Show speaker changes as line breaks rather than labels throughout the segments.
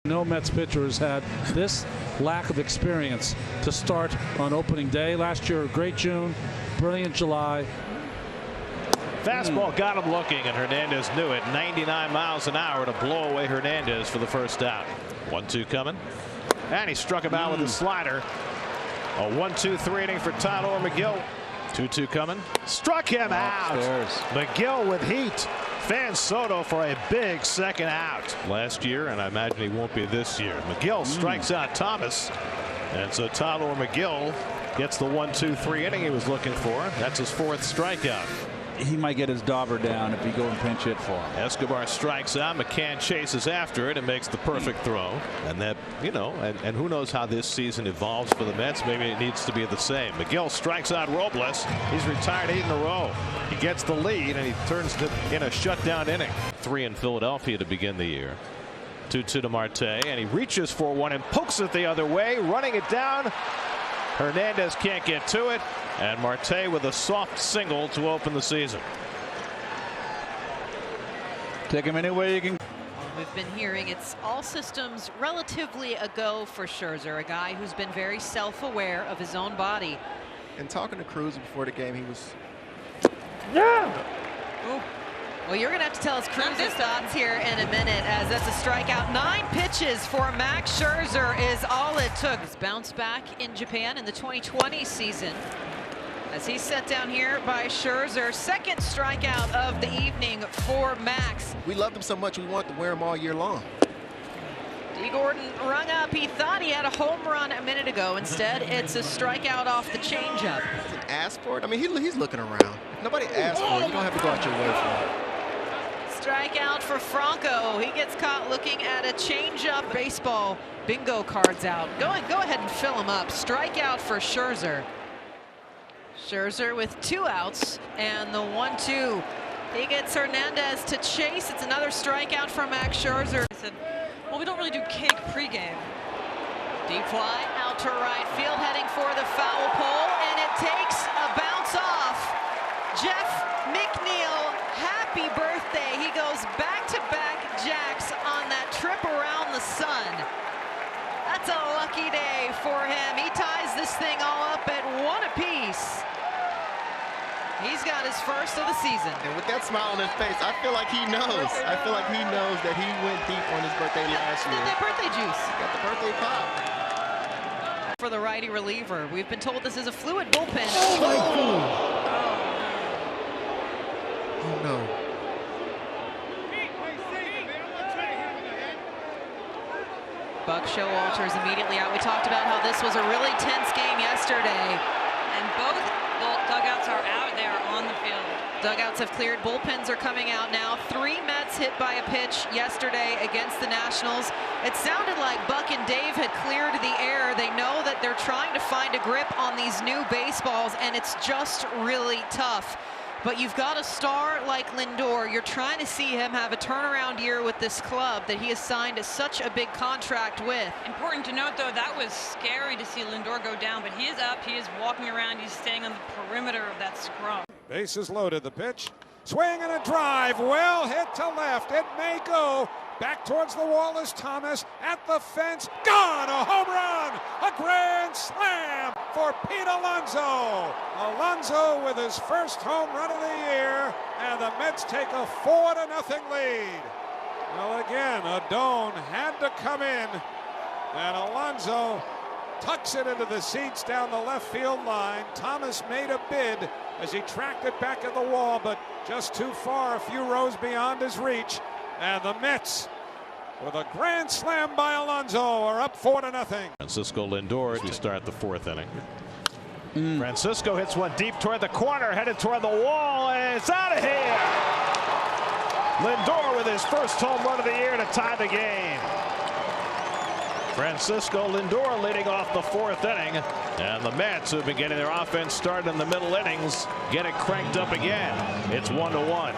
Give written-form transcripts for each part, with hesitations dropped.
No Mets pitcher has had this lack of experience to start on opening day. Last year, a great June, brilliant July.
Fastball got him looking, and Hernandez knew it. 99 miles an hour to blow away Hernandez for the first out. 1-2 coming. And he struck him out with a slider. A 1-2-3 inning for Tyler McGill. 2-2 coming. Struck him out. McGill with heat. Fan Soto for a big second out last year, and I imagine he won't be this year. McGill strikes out Thomas, and so Tyler McGill gets the 1-2-3 inning he was looking for. That's his fourth strikeout.
He might get his dauber down if you go and pinch hit for him.
Escobar strikes out. McCann chases after it and makes the perfect throw. And that, you know, and who knows how this season evolves for the Mets. Maybe it needs to be the same. McGill strikes out Robles. He's retired 8 in a row. He gets the lead and he turns it in a shutdown inning. 3 in Philadelphia to begin the year. 2-2 to Marte, and he reaches for one and pokes it the other way, running it down. Hernandez can't get to it, and Marte with a soft single to open the season.
Take him any way you can.
We've been hearing it's all systems relatively a go for Scherzer, a guy who's been very self-aware of his own body.
And talking to Cruz before the game, he was.
Ooh. Well, you're going to have to tell us Cruz's thoughts here in a minute, as that's a strikeout. 9 pitches for Max Scherzer is all it took. He's bounced back in Japan in the 2020 season as he's set down here by Scherzer. Second strikeout of the evening for Max.
We loved him so much we wanted to wear him all year long.
D. Gordon rung up. He thought he had a home run a minute ago. Instead, it's a strikeout off the changeup.
Ask for it. I mean, he's looking around. If nobody asked for it, you don't have to go out your way for it.
Strikeout for Franco. He gets caught looking at a changeup. Baseball bingo cards out. Go ahead and fill him up. Strikeout for Scherzer. Scherzer with 2 outs and the 1-2. He gets Hernandez to chase. It's another strikeout for Max Scherzer.
I said, well, we don't really do cake pregame.
Deep fly out to right field, heading for the foul pole, and it takes a bounce off. Jeff McNeil, happy birthday. He goes back-to-back jacks on that trip around the sun. That's a lucky day for him. He ties this thing all up at 1 apiece. He's got his first of the season.
And with that smile on his face, I feel like he knows. I feel like he knows that he went deep on his birthday last year.
That birthday juice.
Got the birthday pop.
For the righty reliever, we've been told this is a fluid bullpen.
Oh no.
Buck Showalter's immediately out. We talked about how this was a really tense game yesterday.
And both dugouts are out. They are on the field.
Dugouts have cleared. Bullpens are coming out now. 3 Mets hit by a pitch yesterday against the Nationals. It sounded like Buck and Dave had cleared the air. They know that they're trying to find a grip on these new baseballs, and it's just really tough. But you've got a star like Lindor. You're trying to see him have a turnaround year with this club that he has signed such a big contract with.
Important to note, though, that was scary to see Lindor go down, but he is up, he is walking around, he's staying on the perimeter of that scrum.
Bases loaded, the pitch. Swing and a drive, well hit to left. It may go. Back towards the wall is Thomas, at the fence, gone, a home run, a grand slam for Pete Alonso. Alonso with his first home run of the year, and the Mets take a 4-0 lead. Well, again, Adone had to come in, and Alonso tucks it into the seats down the left field line. Thomas made a bid as he tracked it back at the wall, but just too far, a few rows beyond his reach. And the Mets, with a grand slam by Alonso, are up 4-0.
Francisco Lindor as we start the 4th inning. Francisco hits one deep toward the corner, headed toward the wall, and it's out of here. Lindor with his first home run of the year to tie the game. Francisco Lindor leading off the 4th inning, and the Mets, who've been getting their offense started in the middle innings, get it cranked up again. It's 1-1.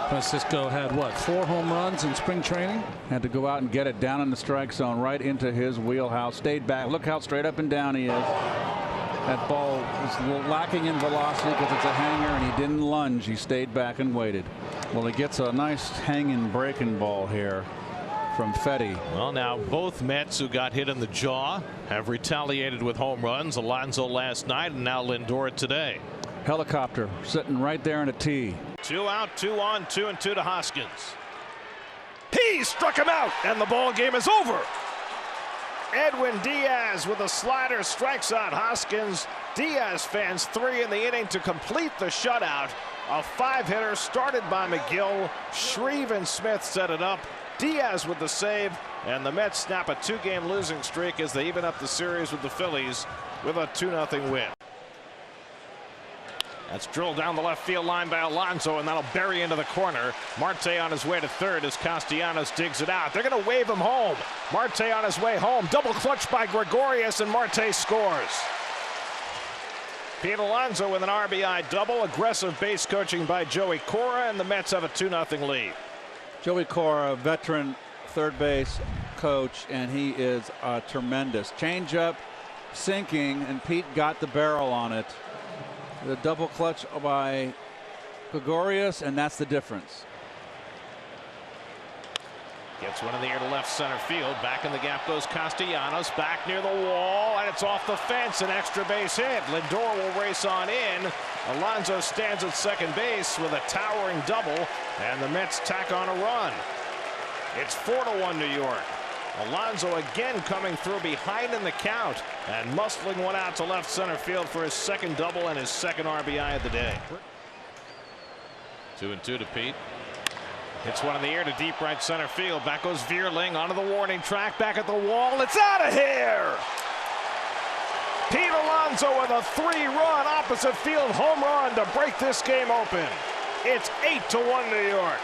Francisco had, what, 4 home runs in spring training?
Had to go out and get it down in the strike zone, right into his wheelhouse. Stayed back. Look how straight up and down he is. That ball was lacking in velocity because it's a hanger, and he didn't lunge. He stayed back and waited. Well, he gets a nice hanging breaking ball here from Fetty.
Well, now both Mets who got hit in the jaw have retaliated with home runs. Alonso last night and now Lindor today.
Helicopter sitting right there in a tee.
2 out, 2 on, 2-2 to Hoskins. He struck him out, and the ball game is over. Edwin Diaz with a slider strikes out Hoskins. Diaz fans 3 in the inning to complete the shutout. A 5-hitter started by McGill. Shreve and Smith set it up. Diaz with the save, and the Mets snap a 2-game losing streak as they even up the series with the Phillies with a 2-0 win. That's drilled down the left field line by Alonso, and that'll bury into the corner. Marte on his way to third as Castellanos digs it out. They're going to wave him home. Marte on his way home. Double clutch by Gregorius, and Marte scores. Pete Alonso with an RBI double. Aggressive base coaching by Joey Cora, and the Mets have a 2-0 lead.
Joey Cora, veteran third base coach, and he is tremendous. Changeup, sinking, and Pete got the barrel on it. The double clutch by Gregorius, and that's the difference.
Gets one in the air to left center field. Back in the gap goes Castellanos. Back near the wall, and it's off the fence. An extra base hit. Lindor will race on in. Alonso stands at second base with a towering double, and the Mets tack on a run. It's 4-1 New York. Alonso again coming through behind in the count and muscling one out to left center field for his second double and his second RBI of the day. 2-2 to Pete. Hits one in the air to deep right center field. Back goes Vierling onto the warning track. Back at the wall. It's out of here. Pete Alonso with a 3-run opposite field home run to break this game open. It's 8-1 New York.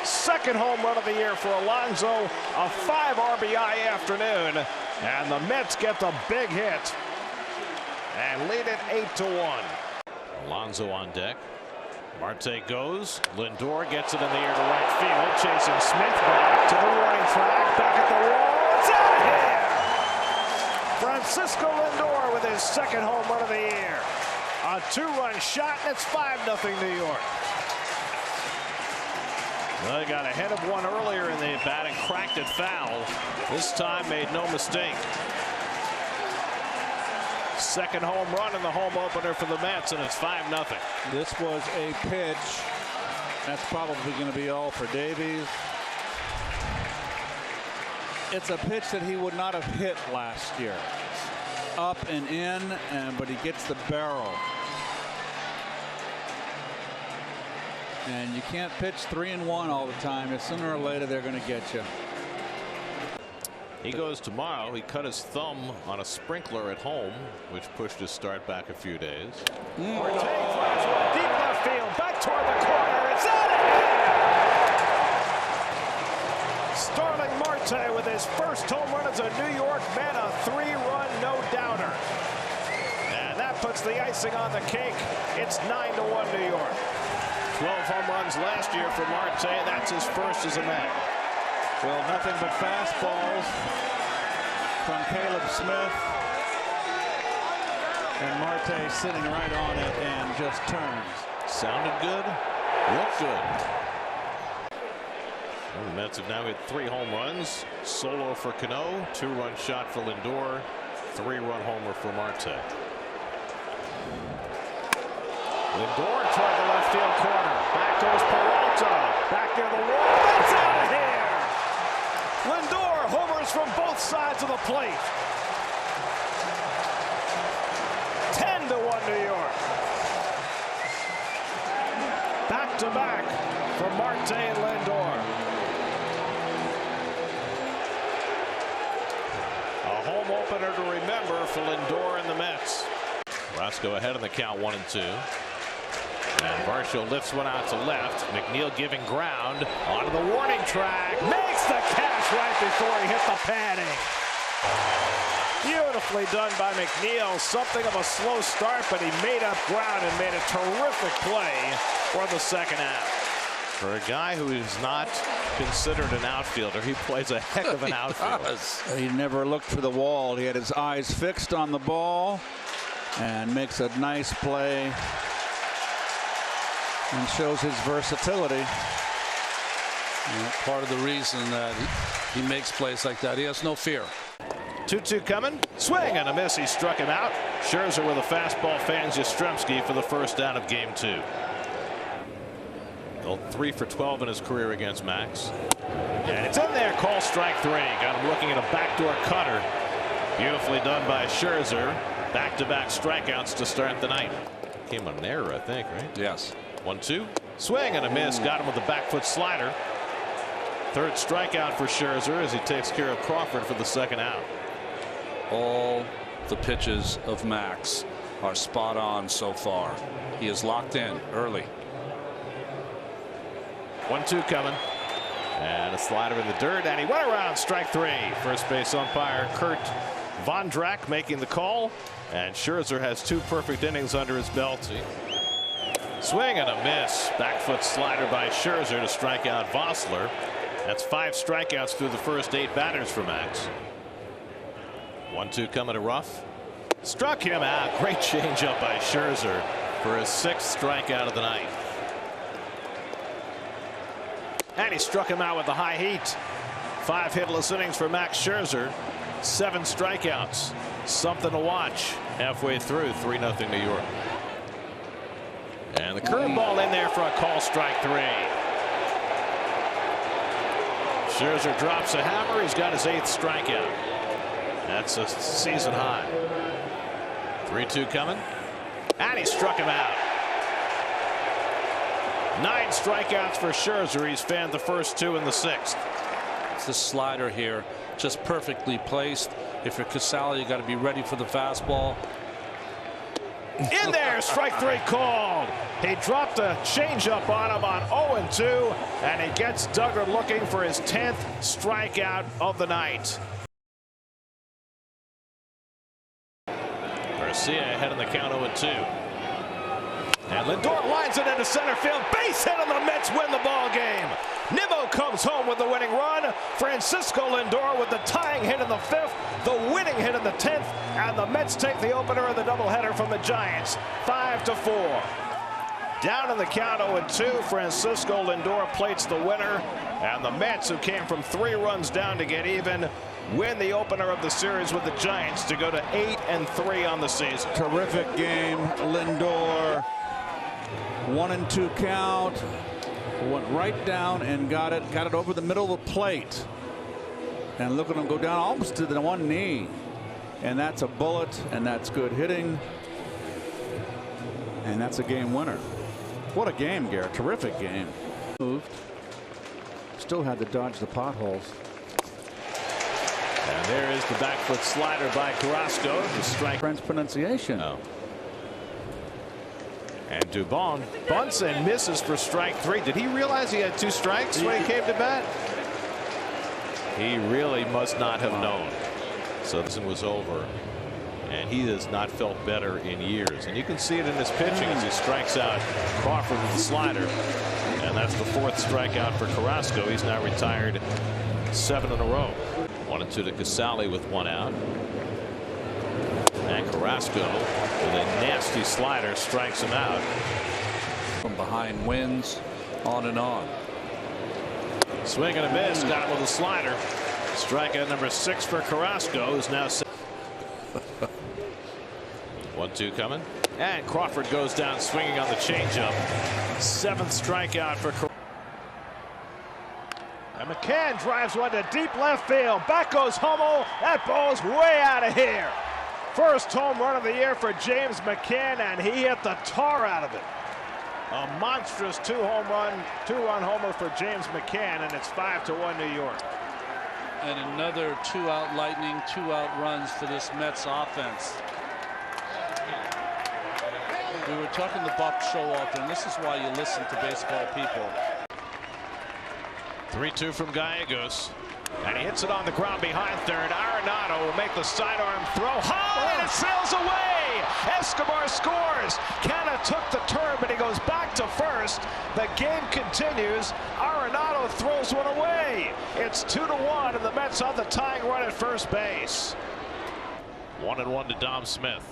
Second home run of the year for Alonso. A 5 RBI afternoon. And the Mets get the big hit and lead it 8-1. Alonso on deck. Marte goes. Lindor gets it in the air to right field. Chasing Smith back to the warning track. Back at the wall. It's out of here. Francisco Lindor with his second home run of the year. A 2-run shot, and it's 5-0 New York. Well, they got ahead of one earlier in the bat and cracked it foul. This time made no mistake. Second home run in the home opener for the Mets, and it's 5-0.
This was a pitch. That's probably going to be all for Davies. It's a pitch that he would not have hit last year. Up and in, but he gets the barrel. And you can't pitch 3-1 all the time. Sooner or later, they're going to get you.
He goes tomorrow. He cut his thumb on a sprinkler at home, which pushed his start back a few days. Marte flies one deep left field, back toward the corner. It's out of here. Starling Marte with his first home run as a New York Met, a 3-run no-doubter. And that puts the icing on the cake. It's 9-1 New York. 12 home runs last year for Marte. That's his first as a Met.
Well, nothing but fastballs from Caleb Smith. And Marte sitting right on it and just turns.
Sounded good. Looked good. Well, the Mets have now hit 3 home runs. Solo for Cano. 2-run shot for Lindor. 3-run homer for Marte. Lindor toward the left field corner. Back goes Peralta. Back near the wall. That's out of here. Lindor homers from both sides of the plate. 10-1 New York. Back to back for Marte and Lindor. A home opener to remember for Lindor and the Mets. Roscoe ahead in the count 1-2. And Varsho lifts one out to left. McNeil giving ground onto the warning track. Makes the catch right before he hit the padding. Beautifully done by McNeil. Something of a slow start, but he made up ground and made a terrific play for the second half. For a guy who is not considered an outfielder, he plays a heck of an outfielder.
He never looked for the wall. He had his eyes fixed on the ball and makes a nice play. And shows his versatility.
Part of the reason that he makes plays like that, he has no fear.
2-2 coming. Swing and a miss. He struck him out. Scherzer with a fastball fans Yastrzemski for the first out of game 2. 3 for 12 in his career against Max. And it's in there. Call strike 3. Got him looking at a backdoor cutter. Beautifully done by Scherzer. Back-to-back strikeouts to start the night. Came on an error, I think, right?
Yes.
1-2. Swing and a miss. Got him with the back foot slider. Third strikeout for Scherzer as he takes care of Crawford for the second out.
All the pitches of Max are spot on so far. He is locked in early.
1-2 coming. And a slider in the dirt, and he went around strike 3. First base umpire Kurt Vondrak making the call. And Scherzer has 2 perfect innings under his belt. Swing and a miss. Back foot slider by Scherzer to strike out Vossler. That's 5 strikeouts through the first 8 batters for Max. 1-2 coming to Ruff. Struck him out. Great changeup by Scherzer for his 6th strikeout of the night. And he struck him out with the high heat. 5 hitless innings for Max Scherzer. 7 strikeouts. Something to watch halfway through. 3-0 New York. And the curveball in there for a call strike 3. Scherzer drops a hammer. He's got his 8th strikeout. That's a season high. 3-2 coming. And he struck him out. 9 strikeouts for Scherzer. He's fanned the first 2 in the 6th.
It's the slider here, just perfectly placed. If you're Casale, you got to be ready for the fastball.
In there, strike 3 called. He dropped a changeup on him on 0-2, and he gets Duggar looking for his 10th strikeout of the night. Garcia ahead in the count 0-2. And Lindor lines it into center field. Base hit, and the Mets win the ball game. Nimmo comes home with the winning run. Francisco Lindor with the tying hit in the 5th, the winning hit in the 10th, and the Mets take the opener of the doubleheader from the Giants, 5-4. Down in the count 0-2, Francisco Lindor plates the winner, and the Mets, who came from 3 runs down to get even, win the opener of the series with the Giants to go to 8-3 on the season.
Terrific game. Lindor, 1-2 count. Went right down and got it over the middle of the plate. And look at him go down almost to the one knee. And that's a bullet, and that's good hitting. And that's a game winner. What a game, Garrett. Terrific game. Moved. Still had to dodge the potholes.
And there is the back foot slider by Carrasco. The strike.
French pronunciation.
Oh. And Dubon bunts and misses for strike 3. Did he realize he had 2 strikes when he came to bat? He really must not have known. So this was over. And he has not felt better in years. And you can see it in his pitching as he strikes out Crawford with the slider. And that's the 4th strikeout for Carrasco. He's now retired 7 in a row. 1-2 to Casale with 1 out. And Carrasco with a nasty slider strikes him out.
From behind wins, on and on.
Swing and a miss. Got him with a slider. Strikeout number 6 for Carrasco, who's now 1-2 coming. And Crawford goes down swinging on the changeup. 7th strikeout for Carrasco. And McCann drives one to deep left field. Back goes Hummel. That ball's way out of here. First home run of the year for James McCann, and he hit the tar out of it. A monstrous 2-run homer for James McCann, and it's 5-1 New York.
And another 2-out lightning, 2-out runs for this Mets offense. We were talking the Buck show often, and this is why you listen to baseball people.
3-2 from Gallegos. And he hits it on the ground behind third. Arenado will make the sidearm throw. And it sails away. Escobar scores. Canna took the turn, but he goes back to first. The game continues. Arenado throws one away. It's 2-1, and the Mets on the tying run at first base. 1-1 to Dom Smith.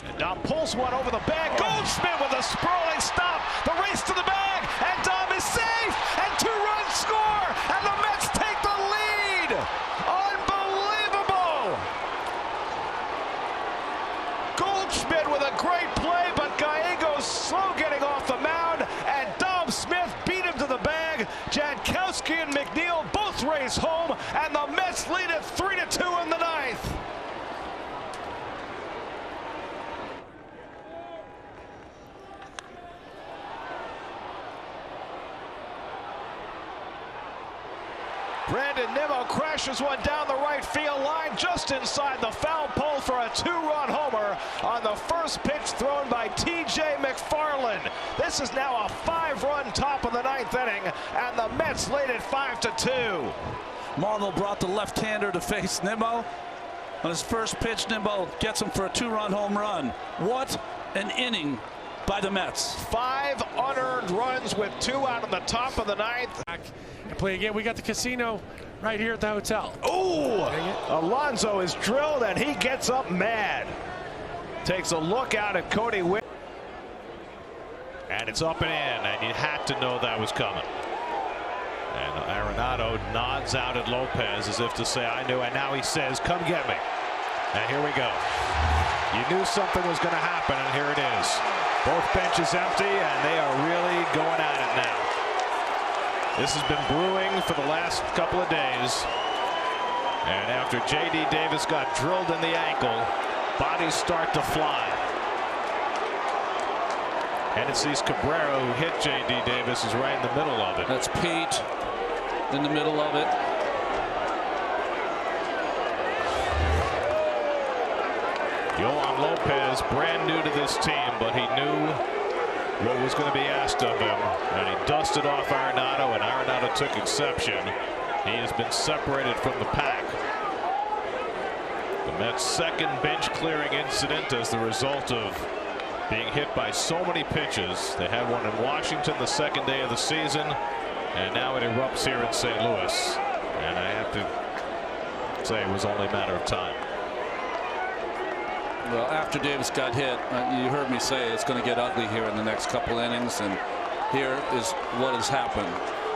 And Dom pulls one over the bag. Goldschmidt with a sprawling stop. The race to the bag. And Dom is safe. And 2-run score. And the Mets take the lead. Unbelievable. Goldschmidt with a great play, but Gallegos slow getting off the mound. And Dom Smith beat him to the bag. Jankowski and McNeil both race home. And the Mets lead it 3-2 in the ninth. Brandon Nimmo crashes one down the right field line just inside the foul pole for a 2-run homer on the first pitch thrown by T.J. McFarland. This is now a 5-run top of the ninth inning, and the Mets lead it 5-2.
Marlowe brought the left-hander to face Nimmo. On his first pitch, Nimmo gets him for a 2-run home run. What an inning by the Mets.
5 unearned runs with 2 out of the top of the ninth.
And play again. We got the casino right here at the hotel.
Ooh! Alonso is drilled and he gets up mad. Takes a look out at Cody Witt. And it's up and in, and you had to know that was coming. And Arenado nods out at Lopez as if to say, I knew, and now he says, come get me. And here we go. You knew something was going to happen, and here it is. Both benches empty, and they are really going at it now. This has been brewing for the last couple of days. And after J.D. Davis got drilled in the ankle, bodies start to fly. And it sees Cabrera, who hit J.D. Davis, is right in the middle of it.
That's Pete in the middle of it.
Yohan Lopez, brand new to this team, but he knew what was going to be asked of him, and he dusted off Arenado, and Arenado took exception. He has been separated from the pack. The Mets' second bench clearing incident as the result of being hit by so many pitches. They had one in Washington the second day of the season, and now it erupts here in St. Louis. And I have to say it was only a matter of time.
Well, after Davis got hit, you heard me say it's going to get ugly here in the next couple innings, and here is what has happened.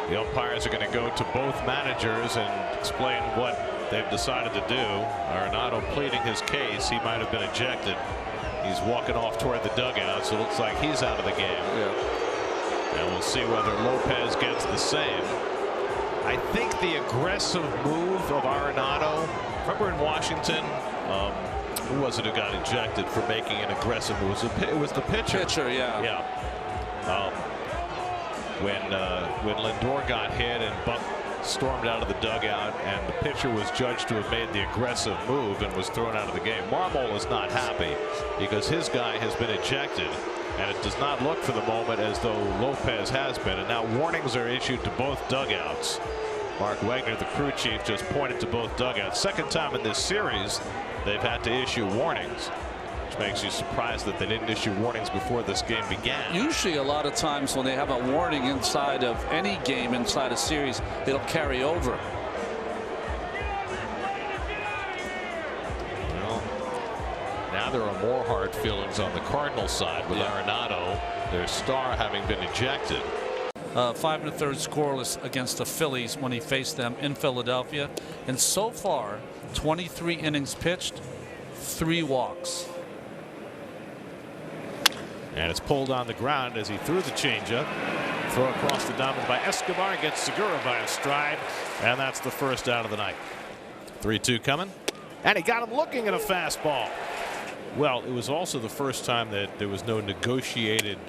The umpires are going to go to both managers and explain what they've decided to do. Arenado pleading his case. He might have been ejected. He's walking off toward the dugout, so it looks like he's out of the game.
Yeah.
And we'll see whether Lopez gets the same. I think the aggressive move of Arenado, remember in Washington, who was it who got ejected for making an aggressive move? It was the pitcher.
Yeah.
Yeah. When Lindor got hit and Buck stormed out of the dugout, and the pitcher was judged to have made the aggressive move and was thrown out of the game. Marmol is not happy because his guy has been ejected, and it does not look for the moment as though Lopez has been. And now warnings are issued to both dugouts. Mark Wagner, the crew chief, just pointed to both dugouts. Second time in this series they've had to issue warnings, which makes you surprised that they didn't issue warnings before this game began.
Usually a lot of times when they have a warning inside of any game inside a series, it'll carry over.
Well, now there are more hard feelings on the Cardinals side with Arenado, their star, having been ejected.
5 1/3 scoreless against the Phillies when he faced them in Philadelphia, and so far 23 innings pitched, 3 walks.
And it's pulled on the ground as he threw the changeup. Throw across the diamond by Escobar, gets Segura by a stride, and that's the first out of the night. 3-2 coming, and he got him looking at a fastball. Well, it was also the first time that there was no negotiated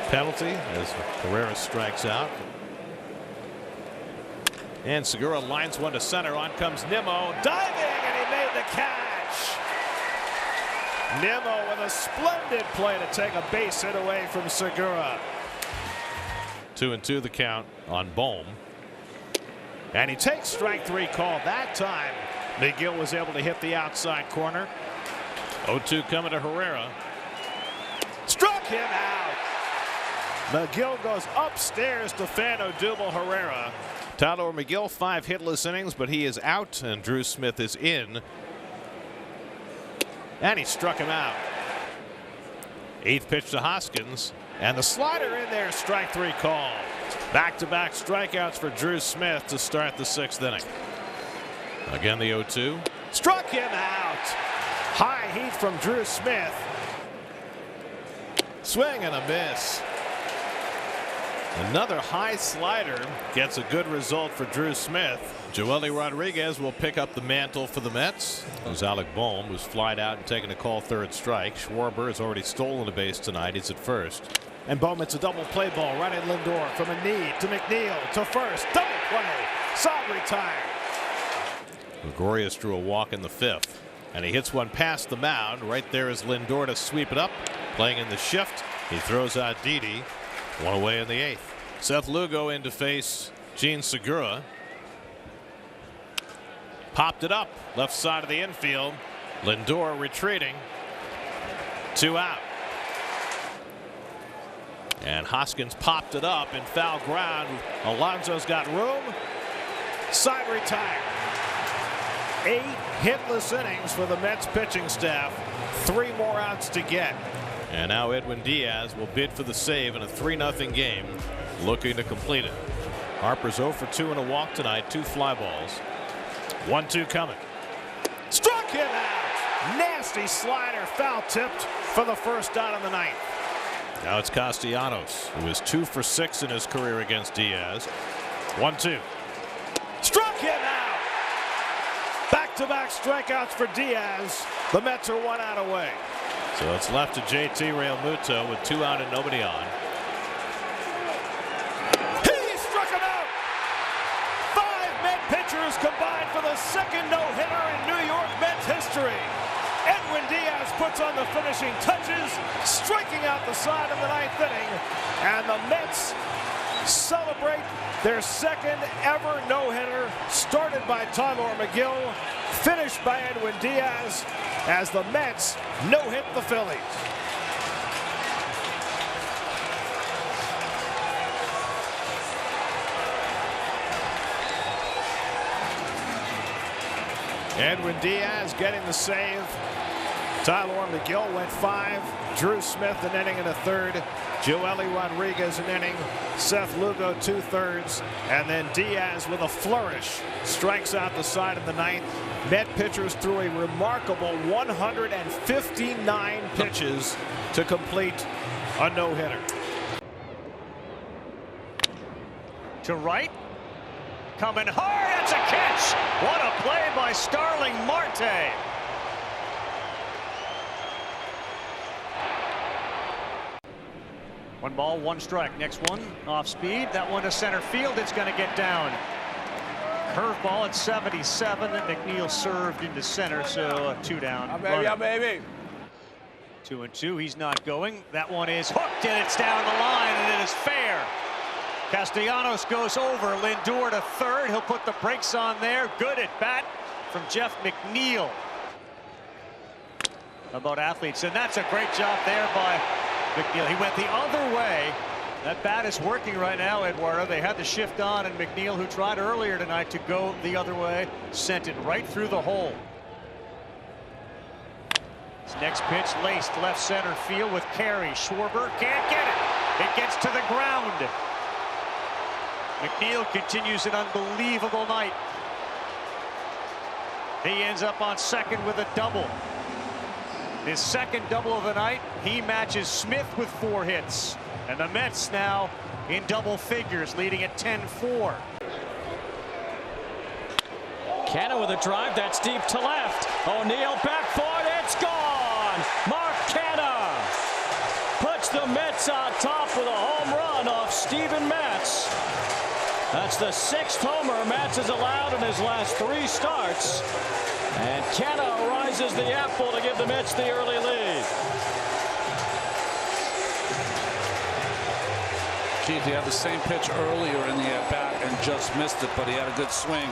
penalty as Herrera strikes out. And Segura lines one to center. On comes Nimmo, diving, and he made the catch. Nimmo with a splendid play to take a base hit away from Segura. 2-2 the count on Bohm. And he takes strike 3 call. That time McGill was able to hit the outside corner. 0-2 coming to Herrera. Struck him out. McGill goes upstairs to fan Odubel Herrera. Tyler McGill, 5 hitless innings, but he is out, and Drew Smith is in. And he struck him out. Eighth pitch to Hoskins, and the slider in there, strike three call. Back-to-back strikeouts for Drew Smith to start the sixth inning. Again, the 0-2. Struck him out. High heat from Drew Smith. Swing and a miss. Another high slider gets a good result for Drew Smith. Joely Rodriguez will pick up the mantle for the Mets. There's Alec Bohm, who's flied out and taken a call third strike. Schwarber has already stolen a base tonight. He's at first. And Bohm, it's a double play ball right at Lindor from a knee to McNeil to first. Double play. Saul retired. Gregorius drew a walk in the fifth, and he hits one past the mound. Right there is Lindor to sweep it up. Playing in the shift, he throws out Didi. One away in the eighth. Seth Lugo in to face Gene Segura. Popped it up left side of the infield. Lindor retreating. 2 out. And Hoskins popped it up in foul ground. Alonso's got room. Side retired. 8 hitless innings for the Mets pitching staff. 3 more outs to get. And now Edwin Diaz will bid for the save in a 3-0 game, looking to complete it. Harper's 0 for 2 and a walk tonight, 2 fly balls. 1-2 coming. Struck him out. Nasty slider, foul tipped for the first out of the ninth. Now it's Castellanos, who is 2 for 6 in his career against Diaz. 1-2. Struck him out. Back-to-back strikeouts for Diaz. The Mets are 1 out away. So it's left to JT Realmuto with 2 out and nobody on. He struck him out. 5 Met pitchers combined for the second no-hitter in New York Mets history. Edwin Diaz puts on the finishing touches, striking out the side of the ninth inning, and the Mets celebrate their second ever no-hitter, started by Tyler McGill, finished by Edwin Diaz, as the Mets no-hit the Phillies. Edwin Diaz getting the save. Tyler McGill went 5. Drew Smith an inning and a third. Joely Rodriguez an inning. Seth Lugo 2/3. And then Diaz with a flourish strikes out the side of the ninth. Met pitchers threw a remarkable 159 pitches to complete a no-hitter.
To right. Coming hard. That's a catch. What a play by Starling Marte. One ball, one strike. Next one off speed. That one to center field. It's going to get down. Curveball at 77. McNeil served into center, so 2 down.
Yeah, baby.
2-2. He's not going. That one is hooked, and it's down the line, and it is fair. Castellanos goes over. Lindor to third. He'll put the brakes on there. Good at bat from Jeff McNeil. About athletes, and that's a great job there by McNeil. He went the other way. That bat is working right now, Eduardo. They had the shift on, and McNeil, who tried earlier tonight to go the other way, sent it right through the hole. His next pitch laced left center field with Carey. Schwarber can't get it. It gets to the ground. McNeil continues an unbelievable night. He ends up on second with a double. His second double of the night. He matches Smith with 4 hits. And the Mets now in double figures, leading at 10-4.
Canna with a drive that's deep to left. O'Neill back for it. It's gone. Mark Canna puts the Mets on top with a home run off Steven Matz. That's the 6th homer Matz has allowed in his last 3 starts. And Canna rises the apple to give the Mets the early lead.
Keith, he had the same pitch earlier in the at-bat and just missed it, but he had a good swing.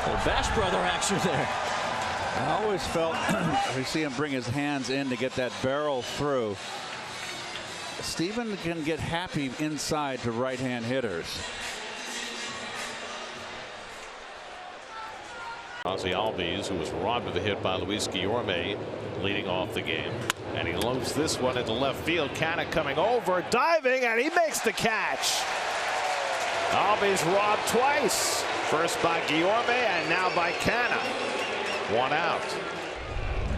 Well, Bash brother action there.
I always felt we see him bring his hands in to get that barrel through. Steven can get happy inside to right-hand hitters.
Ozzie Albies, who was robbed of a hit by Luis Guillorme, leading off the game. And he loads this one into left field. Canna coming over, diving, and he makes the catch. Albies robbed twice. First by Guillorme and now by Canna. One out.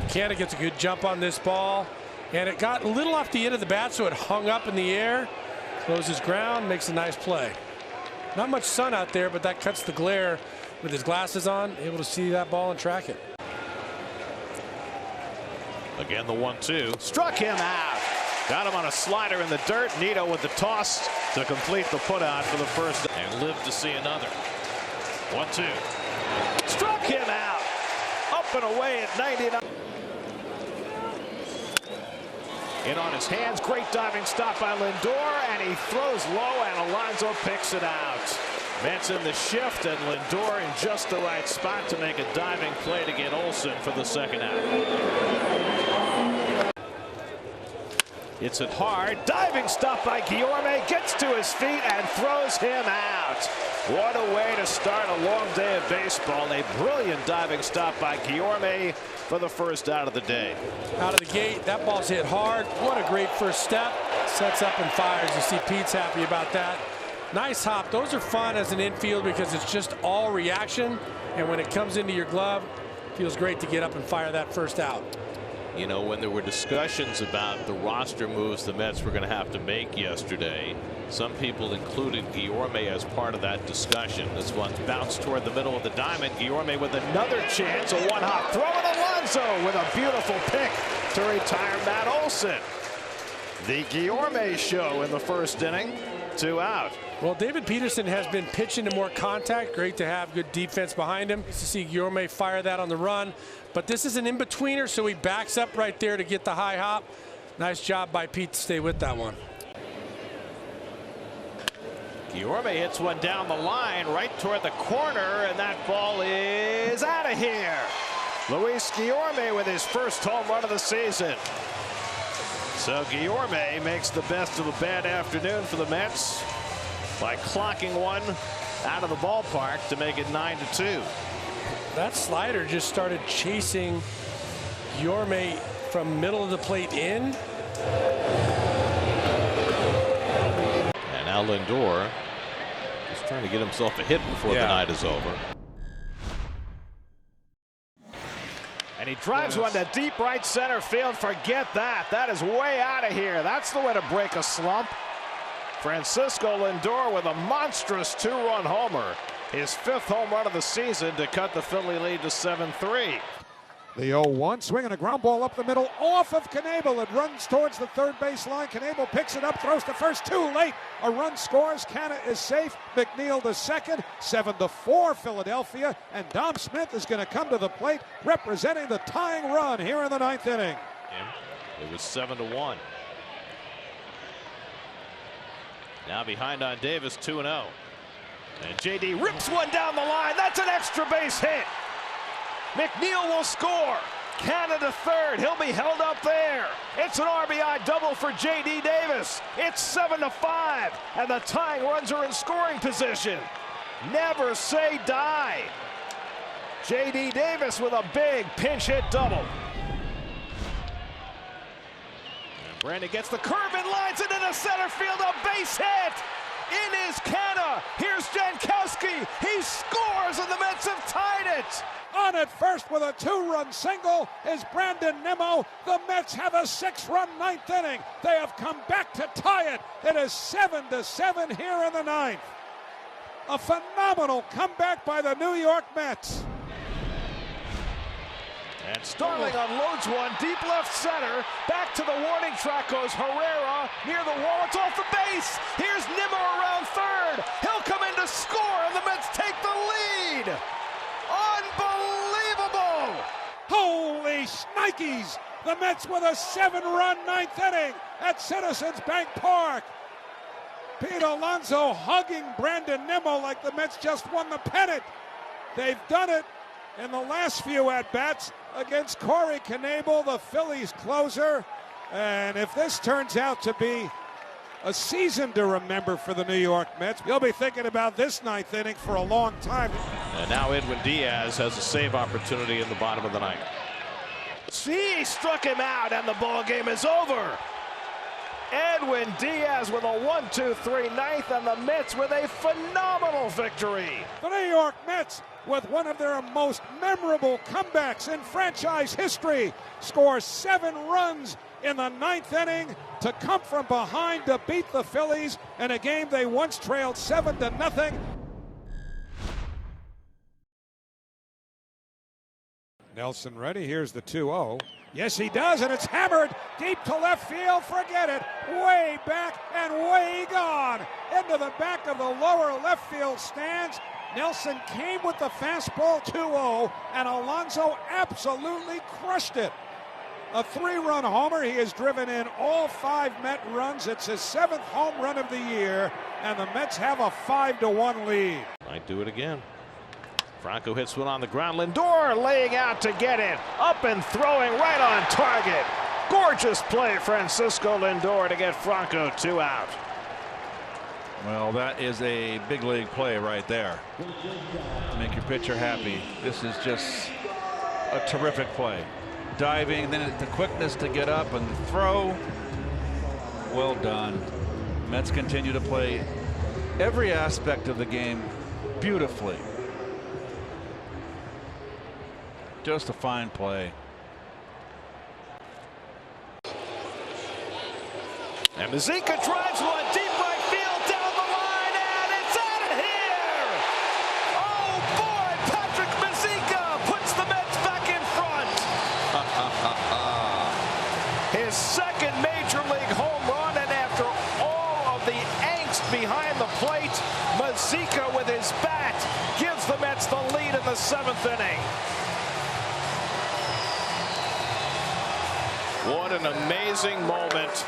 Canna gets a good jump on this ball, and it got a little off the end of the bat, so it hung up in the air. Closes ground, makes a nice play. Not much sun out there, but that cuts the glare with his glasses on, able to see that ball and track it.
Again, the 1-2. Struck him out. Got him on a slider in the dirt. Nito with the toss to complete the putout for the first. And live to see another. 1-2. Struck him out. Up and away at 99. In on his hands. Great diving stop by Lindor. And he throws low, and Alonso picks it out. Mets in the shift, and Lindor in just the right spot to make a diving play to get Olsen for the second out. It's it hard. Diving stop by Guillorme. Gets to his feet and throws him out. What a way to start a long day of baseball. A brilliant diving stop by Guillorme for the first out of the day.
Out of the gate, that ball's hit hard. What a great first step. Sets up and fires. You see Pete's happy about that. Nice hop. Those are fun as an infield because it's just all reaction. And when it comes into your glove, it feels great to get up and fire that first out.
You know, when there were discussions about the roster moves the Mets were going to have to make yesterday, some people included Guillorme as part of that discussion. This one's bounced toward the middle of the diamond. Guillorme with another chance. A one-hop throw, and Alonso with a beautiful pick to retire Matt Olson. The Guillorme show in the first inning. 2 out.
Well, David Peterson has been pitching to more contact. Great to have good defense behind him. Nice to see Guillorme fire that on the run. But this is an in-betweener, so he backs up right there to get the high hop. Nice job by Pete to stay with that one.
Guillorme hits one down the line right toward the corner, and that ball is out of here. Luis Guillorme with his first home run of the season. So Guillorme makes the best of a bad afternoon for the Mets by clocking one out of the ballpark to make it 9-2.
That slider just started chasing Guillorme from middle of the plate in.
And now Lindor is trying to get himself a hit before the night is over. And he drives one to deep right center field. Forget that. That is way out of here. That's the way to break a slump. Francisco Lindor with a monstrous 2-run homer. His 5th home run of the season to cut the Philly lead to 7-3.
The 0-1, swinging a ground ball up the middle, off of Knebel. It runs towards the third base line. Knebel picks it up, throws to first, too late. A run scores. Canna is safe. McNeil to second. 7-4 Philadelphia. And Dom Smith is going to come to the plate, representing the tying run here in the 9th inning.
It was 7-1. Now behind on Davis, 2-0. And JD rips one down the line. That's an extra base hit. McNeil will score. Canna to third. He'll be held up there. It's an RBI double for J.D. Davis. It's 7-5, and the tying runs are in scoring position. Never say die. J.D. Davis with a big pinch hit double. And Brandon gets the curve and lines it into center field. A base hit. In is Canna. Here's Jankowski. He scores, and the Mets have tied it.
On at first with a 2-run single is Brandon Nimmo. The Mets have a 6-run 9th inning. They have come back to tie it. It is 7-7 here in the 9th. A phenomenal comeback by the New York Mets.
And Starling unloads one deep left center. Back to the warning track goes Herrera near the wall. It's off the base. Here's Nimmo around third. He'll come in to score, and the Mets take the lead. Unbelievable!
Holy shnikes! The Mets with a 7-run 9th inning at Citizens Bank Park. Pete Alonso hugging Brandon Nimmo like the Mets just won the pennant. They've done it in the last few at-bats against Corey Knebel, the Phillies closer. And if this turns out to be a season to remember for the New York Mets, you'll be thinking about this 9th inning for a long time.
And now Edwin Diaz has a save opportunity in the bottom of the ninth. See, he struck him out, and the ball game is over. Edwin Diaz with a 1-2-3 ninth, and the Mets with a phenomenal victory.
The New York Mets, with one of their most memorable comebacks in franchise history, score 7 runs in the 9th inning to come from behind to beat the Phillies in a game they once trailed 7-0. Nelson ready. Here's the 2-0. Yes, he does, and it's hammered deep to left field. Forget it. Way back and way gone. Into the back of the lower left field stands. Nelson came with the fastball 2-0, and Alonso absolutely crushed it. A 3-run homer. He has driven in all 5 Met runs. It's his 7th home run of the year, and the Mets have a 5-1 lead.
Might do it again. Franco hits one on the ground. Lindor laying out to get it. Up and throwing right on target. Gorgeous play, Francisco Lindor, to get Franco 2 out.
Well, that is a big league play right there. Make your pitcher happy. This is just a terrific play. Diving, then the quickness to get up and throw. Well done. Mets continue to play every aspect of the game beautifully. Just a fine play.
And Mazika drives one deep right field down the line, and it's out of here! Oh boy, Patrick Mazika puts the Mets back in front. His 2nd major league home run, and after all of the angst behind the plate, Mazika with his bat gives the Mets the lead in the 7th inning. What an amazing moment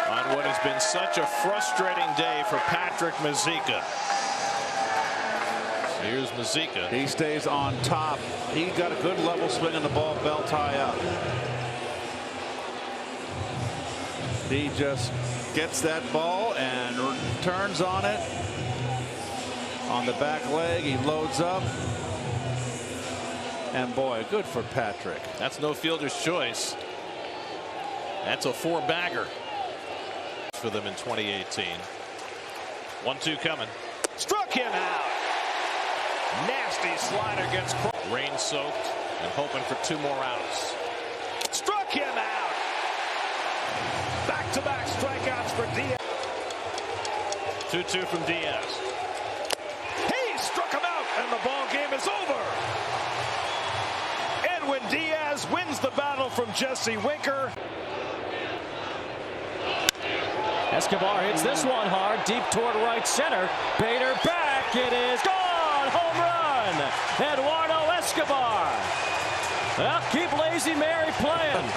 on what has been such a frustrating day for Patrick Mazika. Here's Mazika.
He stays on top. He got a good level swing on the ball, belt high up. He just gets that ball and turns on it. On the back leg, he loads up. And boy, good for Patrick.
That's no fielder's choice. That's a 4-bagger for them in 2018. 1-2 coming. Struck him out. Nasty slider gets rain soaked and hoping for 2 more outs. Struck him out. Back-to-back strikeouts for Diaz. 2-2 from Diaz. He struck him out, and the ball game is over. Edwin Diaz wins the battle from Jesse Winker.
Escobar hits this one hard, deep toward right center. Bader back, it is gone! Home run! Eduardo Escobar. Well, keep Lazy Mary playing.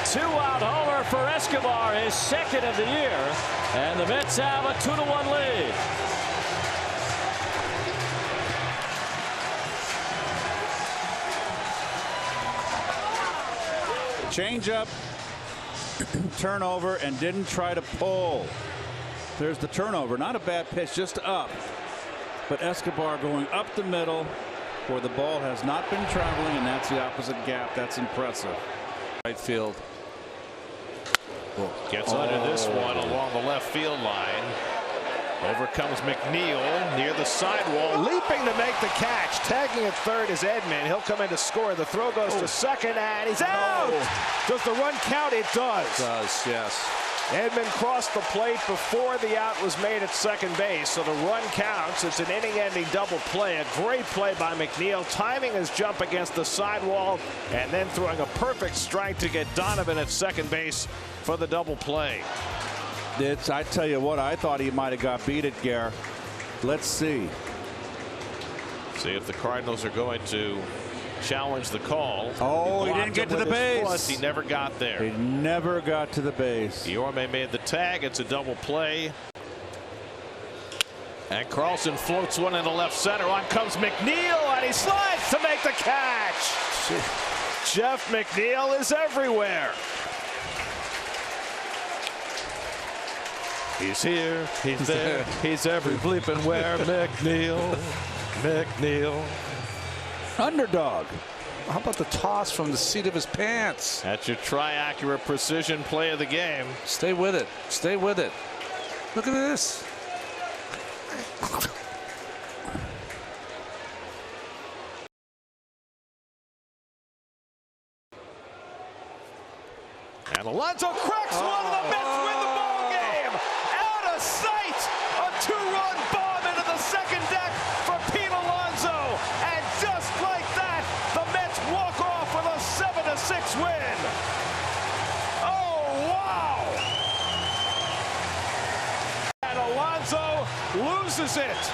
2-out homer for Escobar, his 2nd of the year. And the Mets have a 2-1 lead.
Change up. Turnover, and didn't try to pull. There's the turnover. Not a bad pitch, just up. But Escobar going up the middle where the ball has not been traveling, and that's the opposite gap. That's impressive.
Right field.
Gets under this one along the left field line. Over comes McNeil near the sidewall, leaping to make the catch. Tagging at 3rd is Edman. He'll come in to score. The throw goes to 2nd, and he's out. Does the run count? It does.
It does, yes.
Edman crossed the plate before the out was made at 2nd base, so the run counts. It's an inning-ending double play. A great play by McNeil, timing his jump against the sidewall, and then throwing a perfect strike to get Donovan at 2nd base for the double play.
I tell you what, I thought he might have got beat at Gare. Let's see.
See if the Cardinals are going to challenge the call.
Oh, he didn't get to the base.
Plus, he never got there.
He never got to the base.
Yorme made the tag. It's a double play. And Carlson floats one into left center. On comes McNeil, and he slides to make the catch. Jeff McNeil is everywhere. He's here, he's there, he's every bleeping where. McNeil McNeil.
Underdog.
How about the toss from the seat of his pants?
That's your tri-accurate precision play of the game.
Stay with it. Stay with it. Look at this.
And Alonso cracks one, and the Mets win the ball game. Out of sight, a two-run bomb into the second deck for Pete Alonso, and just like that, the Mets walk off with a 7-6 win. Oh wow! And Alonso loses it.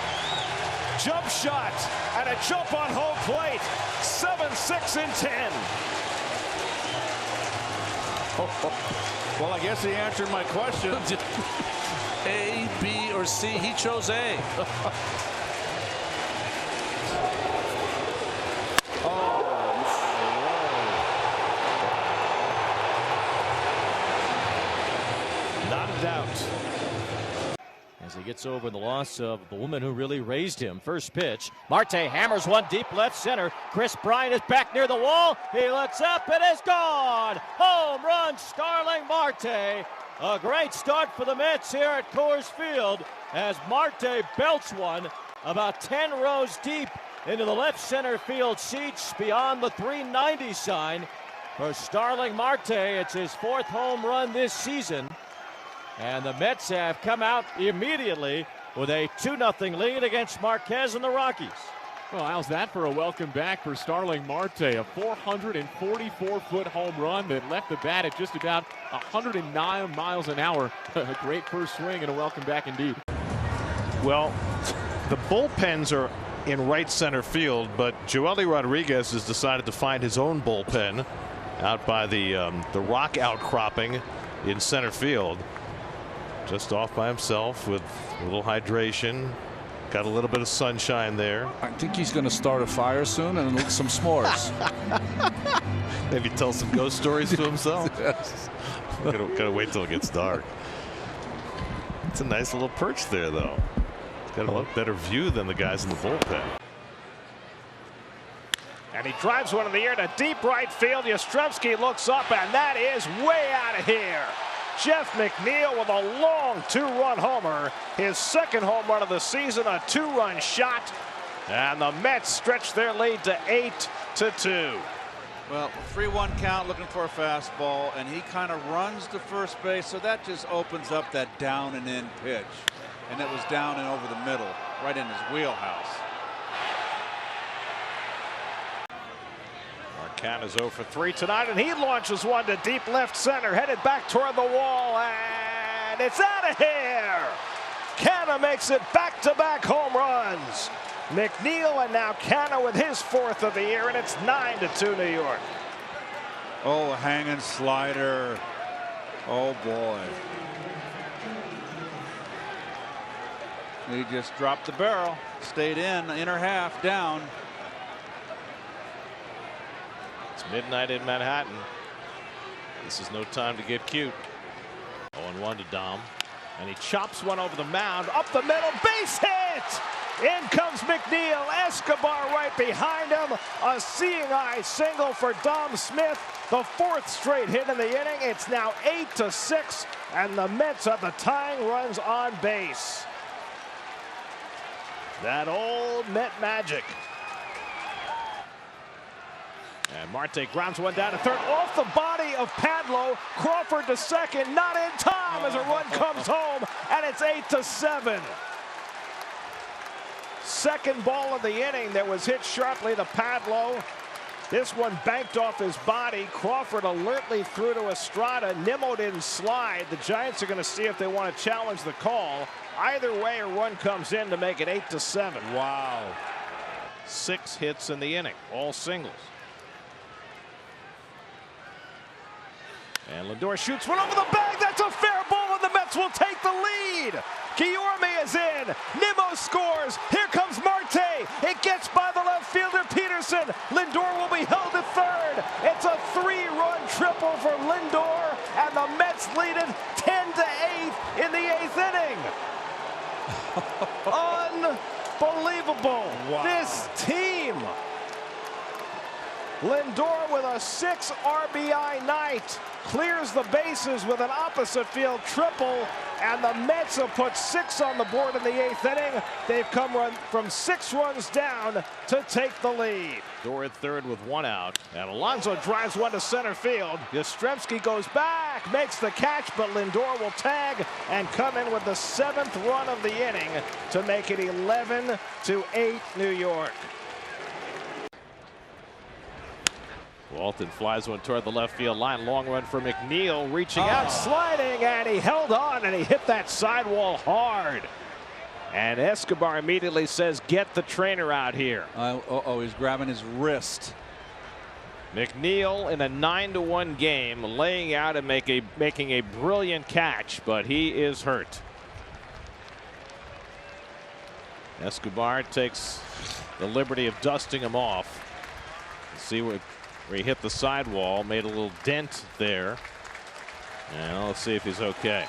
Jump shot and a jump on home plate. 7-6 and 10.
Well, I guess he answered my question.
A, B, or C. He chose A.
Not a doubt.
As he gets over the loss of the woman who really raised him. First pitch. Marte hammers one deep left center. Chris Bryant is back near the wall. He looks up and is gone. Home run, Starling Marte. A great start for the Mets here at Coors Field as Marte belts one about 10 rows deep into the left center field seats beyond the 390 sign. For Starling Marte, it's his 4th home run this season. And the Mets have come out immediately with a 2-0 lead against Marquez and the Rockies.
Well, how's that for a welcome back for Starling Marte? A 444-foot home run that left the bat at just about 109 miles an hour. A great first swing and a welcome back indeed.
Well, the bullpens are in right center field, but Joely Rodriguez has decided to find his own bullpen out by the rock outcropping in center field. Just off by himself with a little hydration. Got a little bit of sunshine there.
I think he's going to start a fire soon and some s'mores.
Maybe tell some ghost stories to himself.
Yes.
Gotta wait till it gets dark. It's a nice little perch there, though. It's got a lot better view than the guys in the bullpen. And he drives one in the air to deep right field. Yastrzemski looks up, and that is way out of here. Jeff McNeil with a long 2-run homer. His 2nd home run of the season, a 2-run shot. And the Mets stretch their lead to 8-2.
Well, 3-1 count, looking for a fastball, and he kind of runs to first base, so that just opens up that down and in pitch. And it was down and over the middle, right in his wheelhouse.
Canna's 0 for 3 tonight, and he launches one to deep left center, headed back toward the wall, and it's out of here. Canna makes it back-to-back home runs. McNeil and now Canna with his 4th of the year, and it's 9-2 New York.
Oh, a hanging slider. Oh boy. He just dropped the barrel, stayed in, inner half down.
It's midnight in Manhattan. This is no time to get cute. 0-1 to Dom. And he chops one over the mound. Up the middle. Base hit! In comes McNeil. Escobar right behind him. A seeing eye single for Dom Smith. The 4th straight hit in the inning. It's now 8-6. And the Mets have the tying runs on base. That old Met magic. And Marte grounds one down to third off the body of Padlo. Crawford to second, not in time as a run comes home, and it's 8-7. Second ball of the inning that was hit sharply to Padlo. This one banked off his body. Crawford alertly threw to Estrada. Nimmo didn't slide. The Giants are going to see if they want to challenge the call. Either way, a run comes in to make it 8-7.
Wow.
6 hits in the inning, all singles. And Lindor shoots one over the bag. That's a fair ball, and the Mets will take the lead. Guillorme is in. Nimmo scores. Here comes Marte. It gets by the left fielder, Peterson. Lindor will be held at third. It's a 3-run triple for Lindor, and the Mets lead it 10-8 in the 8th inning. Unbelievable.
Wow.
This team. Lindor with a 6 RBI night. Clears the bases with an opposite field triple. And the Mets have put 6 on the board in the 8th inning. They've come from 6 runs down to take the lead. Lindor at third with 1 out. And Alonso drives one to center field. Yastrzemski goes back, makes the catch, but Lindor will tag and come in with the 7th run of the inning to make it 11-8 New York. Walton flies one toward the left field line. Long run for McNeil, reaching out, sliding, and he held on, and he hit that sidewall hard. And Escobar immediately says, get the trainer out here.
He's grabbing his wrist.
McNeil in a 9-1 game, laying out and making a brilliant catch, but he is hurt. Escobar takes the liberty of dusting him off. Let's see where he hit the sidewall, made a little dent there. And let's see if he's okay.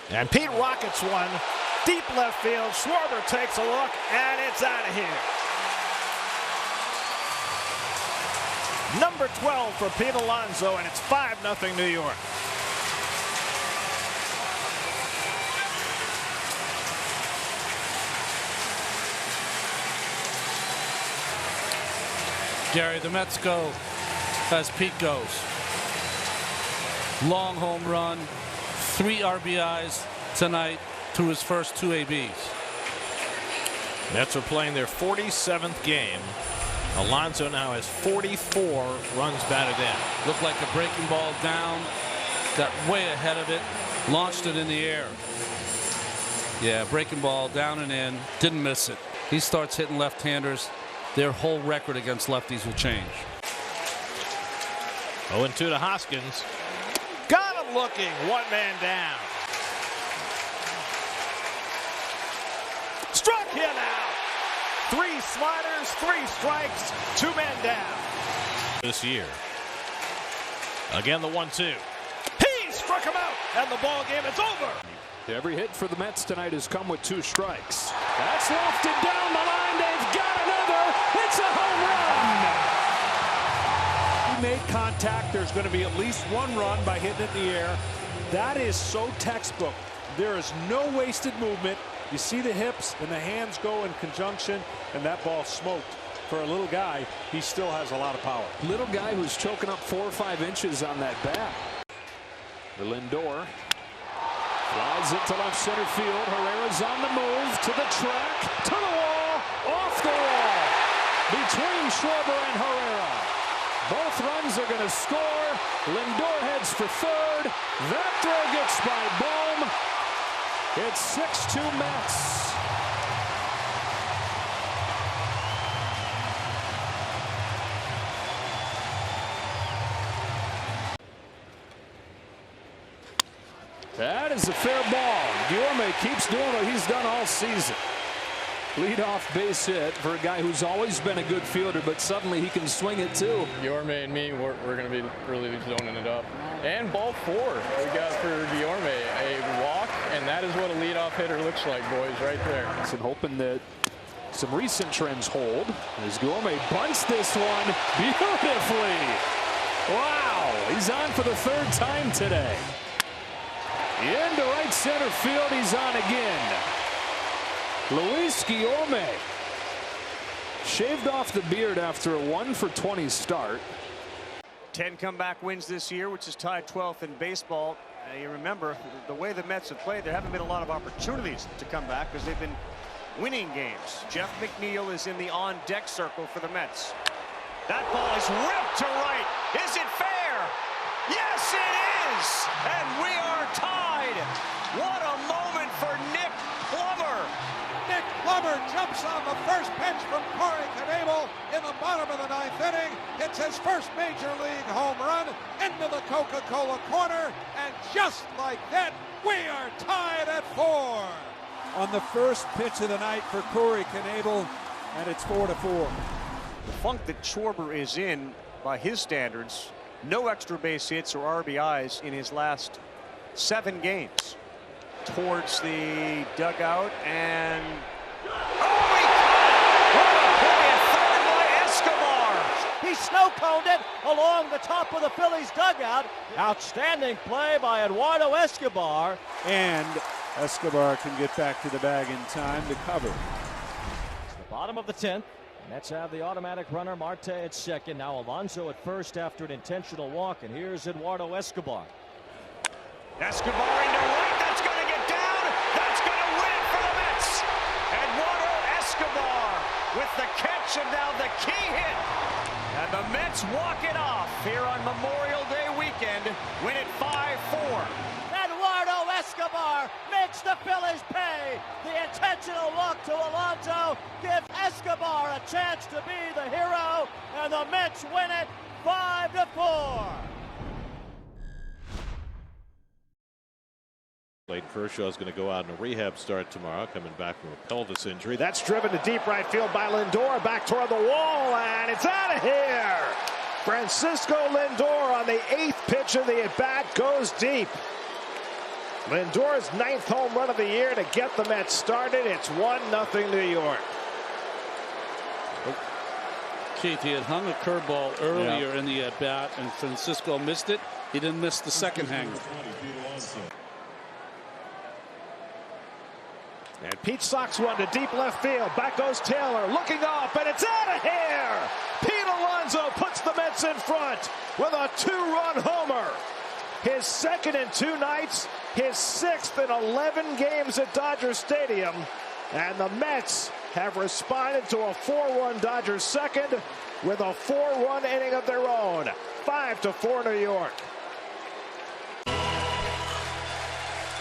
And Pete rockets one deep left field. Schwarber takes a look, and it's out of here. Number 12 for Pete Alonso, and it's 5-0 New York.
Gary, the Mets go as Pete goes. Long home run, 3 RBIs tonight through his first 2 ABs.
Mets are playing their 47th game. Alonso now has 44 runs batted in.
Looked like a breaking ball down, got way ahead of it, launched it in the air. Yeah, breaking ball down and in, didn't miss it. He starts hitting left-handers. Their whole record against lefties will change.
0-2 to Hoskins. Got him looking. 1 man down. Struck him out. 3 sliders, 3 strikes, 2 men down. This year. Again, the 1-2. He struck him out, and the ball game is over.
Every hit for the Mets tonight has come with 2 strikes. That's lofted down the line. They've got another. It's a home run. He made contact. There's going to be at least 1 run by hitting it in the air. That is so textbook. There is no wasted movement. You see the hips and the hands go in conjunction, and that ball smoked. For a little guy, he still has a lot of power. Little guy who's choking up 4 or 5 inches on that bat. The Lindor flies it to left center field. Herrera's on the move, to the track, to the wall, off the wall. Between Schwarber and Herrera. Both runs are going to score. Lindor heads for third. That throw gets by Bohm. It's 6-2 Mets. That is a fair ball. Guillorme keeps doing what he's done all season. Leadoff base hit for a guy who's always been a good fielder, but suddenly he can swing it too.
Guillorme and me, we're going to be really zoning it up. And ball 4 we got for Guillorme, a walk, and that is what a leadoff hitter looks like, boys, right there.
And hoping that some recent trends hold as Guillorme bunts this one beautifully. Wow, he's on for the 3rd time today. Into right center field, he's on again. Luis Guillorme shaved off the beard after a 1-for-20 start.
10 comeback wins this year, which is tied 12th in baseball. You remember the way the Mets have played, there haven't been a lot of opportunities to come back because they've been winning games. Jeff McNeil is in the on-deck circle for the Mets. That ball is whipped to right. Is it fair? Yes, it is! And we are tied. What a moment for Nick Plummer.
Nick Plummer jumps on the first pitch from Corey Knebel in the bottom of the 9th inning. It's his first major league home run into the Coca-Cola corner. And just like that, we are tied at 4.
On the first pitch of the night for Corey Knebel, and it's 4-4.
The funk that Schwarber is in by his standards, no extra base hits or RBIs in his last 7 games. towards the dugout, and he caught it! What a play at third by Escobar!
He snow-coned it along the top of the Phillies dugout. Outstanding play by Eduardo Escobar.
And Escobar can get back to the bag in time to cover.
It's the bottom of the 10th. Mets have the automatic runner, Marte at second. Now Alonso at first after an intentional walk. And here's Eduardo Escobar.
Escobar into right. That's going to get down. That's going to win for the Mets. Eduardo Escobar with the catch and now the key hit. And the Mets walk it off here on Memorial Day weekend. Win it 5-4.
Eduardo Escobar makes the Phillies pay. The intentional walk to Alonso gives Escobar a chance to be the hero, and the Mets win it 5-4.
Clayton Kershaw's going to go out in a rehab start tomorrow, coming back from a pelvis injury. That's driven to deep right field by Lindor, back toward the wall, and it's out of here. Francisco Lindor on the 8th pitch of the at-bat goes deep. Lindor's 9th home run of the year to get the Mets started. It's 1-0 New York.
Keith, he had hung a curveball earlier in the at-bat, and Francisco missed it. He didn't miss the second hanger.
And Pete socks one to deep left field. Back goes Taylor, looking off, and it's out of here! Pete Alonso puts the Mets in front with a 2-run homer. His second in 2 nights, his 6th in 11 games at Dodger Stadium. And the Mets have responded to a 4-1 Dodgers second with a 4-1 inning of their own. 5-4 New York.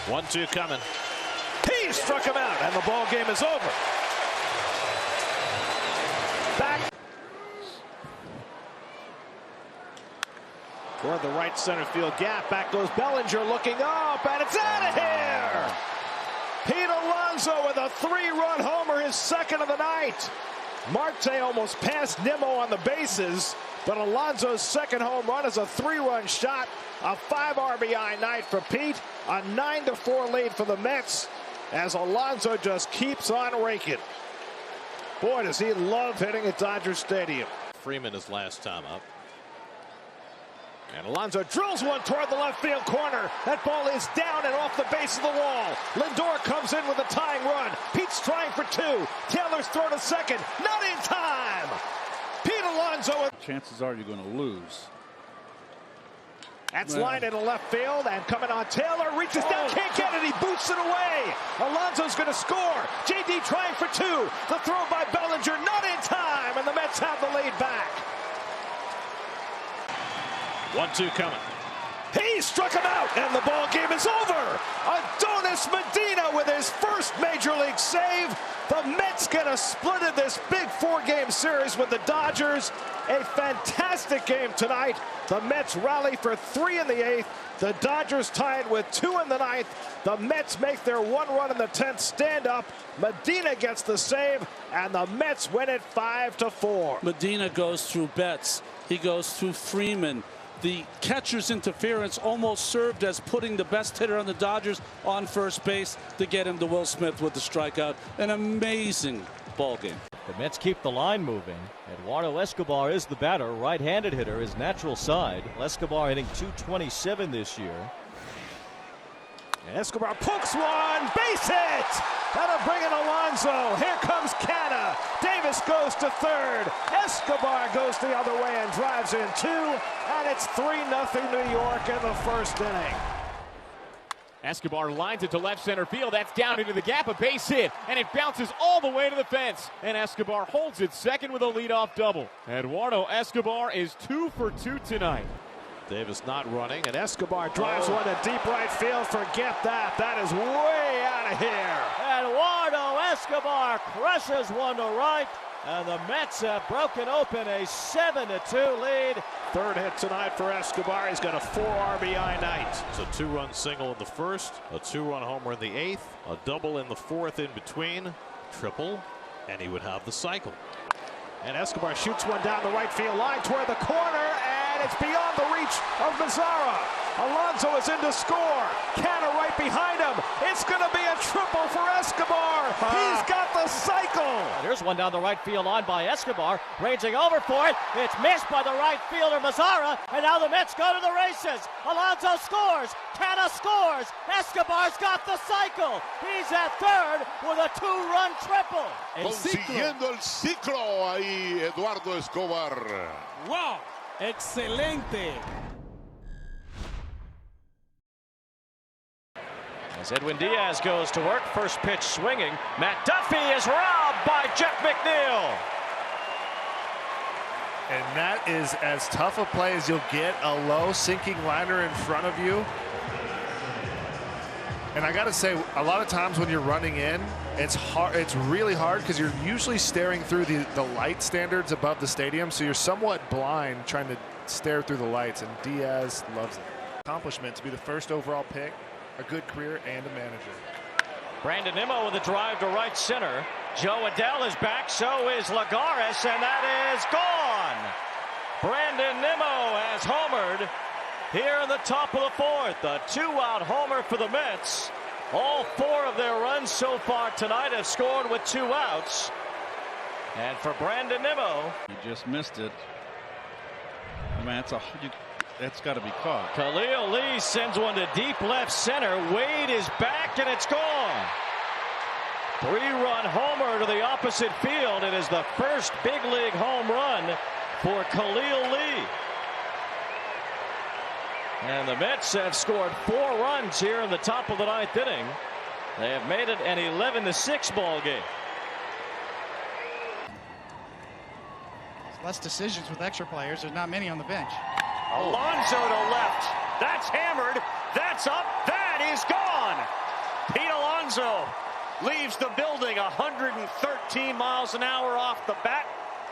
1-2 coming. He struck him out, and the ball game is over. Back toward the right center field gap. Back goes Bellinger, looking up, and it's out of here. Pete Alonso with a 3-run homer, his second of the night. Marte almost passed Nimmo on the bases, but Alonso's second home run is a 3-run shot. A 5 RBI night for Pete. A 9-4 lead for the Mets as Alonso just keeps on raking. Boy, does he love hitting at Dodger Stadium. Freeman his last time up. And Alonso drills one toward the left field corner. That ball is down and off the base of the wall. Lindor comes in with a tying run. Pete's trying for 2. Taylor's thrown to second. Not in time. Pete Alonso.
Chances are you're going to lose.
That's lined in the left field and coming on Taylor. Reaches down, can't get it. He boots it away. Alonso's going to score. JD trying for 2. The throw by Bellinger not in time. And the Mets have the lead back. 1-2 coming. He struck him out, and the ball game is over. Adonis Medina with his first major league save. The Mets get a split in this big 4-game series with the Dodgers. A fantastic game tonight. The Mets rally for 3 in the 8th. The Dodgers tied with 2 in the 9th. The Mets make their 1 run in the 10th stand up. Medina gets the save, and the Mets win it 5-4.
Medina goes through Betts. He goes through Freeman. The catcher's interference almost served as putting the best hitter on the Dodgers on first base to get him to Will Smith with the strikeout. An amazing ball game.
The Mets keep the line moving. Eduardo Escobar is the batter, right-handed hitter, his natural side. Escobar hitting .227 this year.
Escobar pokes one, base hit! That'll bring in Alonso. Here comes Canna. Davis goes to third. Escobar goes the other way and drives in 2. And it's 3-0 New York in the first inning.
Escobar lines it to left center field. That's down into the gap, a base hit, and it bounces all the way to the fence. And Escobar holds it second with a leadoff double. Eduardo Escobar is 2 for 2 tonight.
Davis not running, and Escobar drives one to deep right field. Forget that. That is way out of here.
Eduardo Escobar crushes one to right, and the Mets have broken open a 7-2 lead.
Third hit tonight for Escobar. He's got a 4 RBI night. It's a 2-run single in the first, a 2-run homer in the 8th, a double in the 4th in between, triple, and he would have the cycle. And Escobar shoots one down the right field line toward the corner, and it's beyond the reach of Mazzara. Alonso is in to score. Canna right behind him. It's going to be a triple for Escobar. He's got the cycle.
There's one down the right field line by Escobar, ranging over for it. It's missed by the right fielder Mazzara, and now the Mets go to the races. Alonso scores. Canna scores. Escobar's got the cycle. He's at third with a 2-run triple.
Consiguiendo el ciclo ahí Eduardo Escobar.
Wow, excelente.
As Edwin Diaz goes to work, first pitch swinging. Matt Duffy is robbed by Jeff McNeil.
And that is as tough a play as you'll get, a low sinking liner in front of you. And I gotta say, a lot of times when you're running in, it's hard. It's really hard because you're usually staring through the light standards above the stadium, so you're somewhat blind trying to stare through the lights, and Diaz loves it. Accomplishment to be the first overall pick, a good career, and a manager.
Brandon Nimmo with a drive to right center. Joe Adell is back, so is Lagares, and that is gone. Brandon Nimmo has homered here in the top of the fourth. A 2-out homer for the Mets. All 4 of their runs so far tonight have scored with 2 outs. And for Brandon Nimmo,
he just missed it. Man, that's got to be caught.
Khalil Lee sends one to deep left center. Wade is back, and it's gone. 3-run homer to the opposite field. It is the first big league home run for Khalil Lee. And the Mets have scored 4 runs here in the top of the 9th inning. They have made it an 11-6 ball game.
Less decisions with extra players. There's not many on the bench.
Alonso to left. That's hammered. That's up. That is gone. Pete Alonso leaves the building 113 miles an hour off the bat.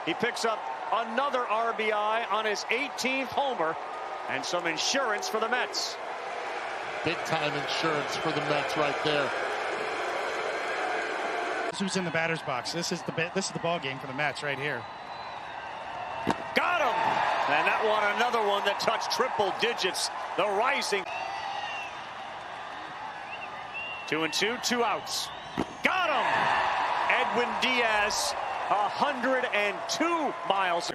He picks up another RBI on his 18th homer and some insurance for the Mets.
Big time insurance for the Mets right there.
Who's in the batter's box? This is the ball game for the Mets right here.
Got him! And that one, another one that touched triple digits. The rising. 2-2, 2 outs. Got him! Edwin Diaz, 102 miles.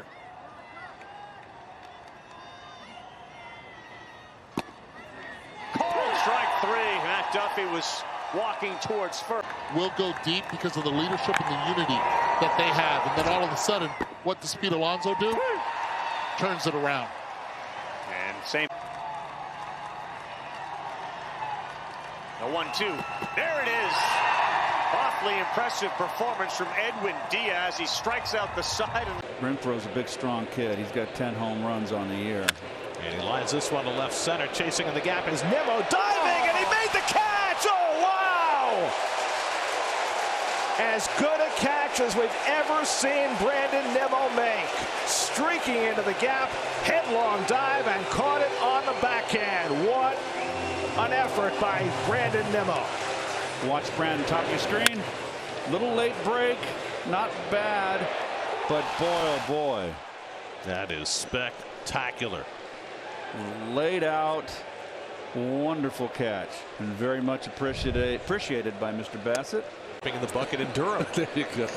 Called strike 3. Matt Duffy was walking towards first.
Will go deep because of the leadership and the unity that they have. And then all of a sudden, what does Pete Alonso do? Turns it around.
And same. The 1-2. There it is. Awfully impressive performance from Edwin Diaz. He strikes out the side.
Renfro's a big, strong kid. He's got 10 home runs on the year.
And he lines this one to left center. Chasing in the gap is Nimmo diving, and he made the catch. Oh, wow! As good a catch as we've ever seen Brandon Nimmo make. Streaking into the gap, headlong dive, and caught it on the backhand. What an effort by Brandon Nimmo.
Watch Brandon, top of your screen. Little late break, not bad, but boy, oh boy.
That is spectacular.
Laid out, wonderful catch, and very much appreciated by Mr. Bassett.
In the bucket in Durham.
There you go.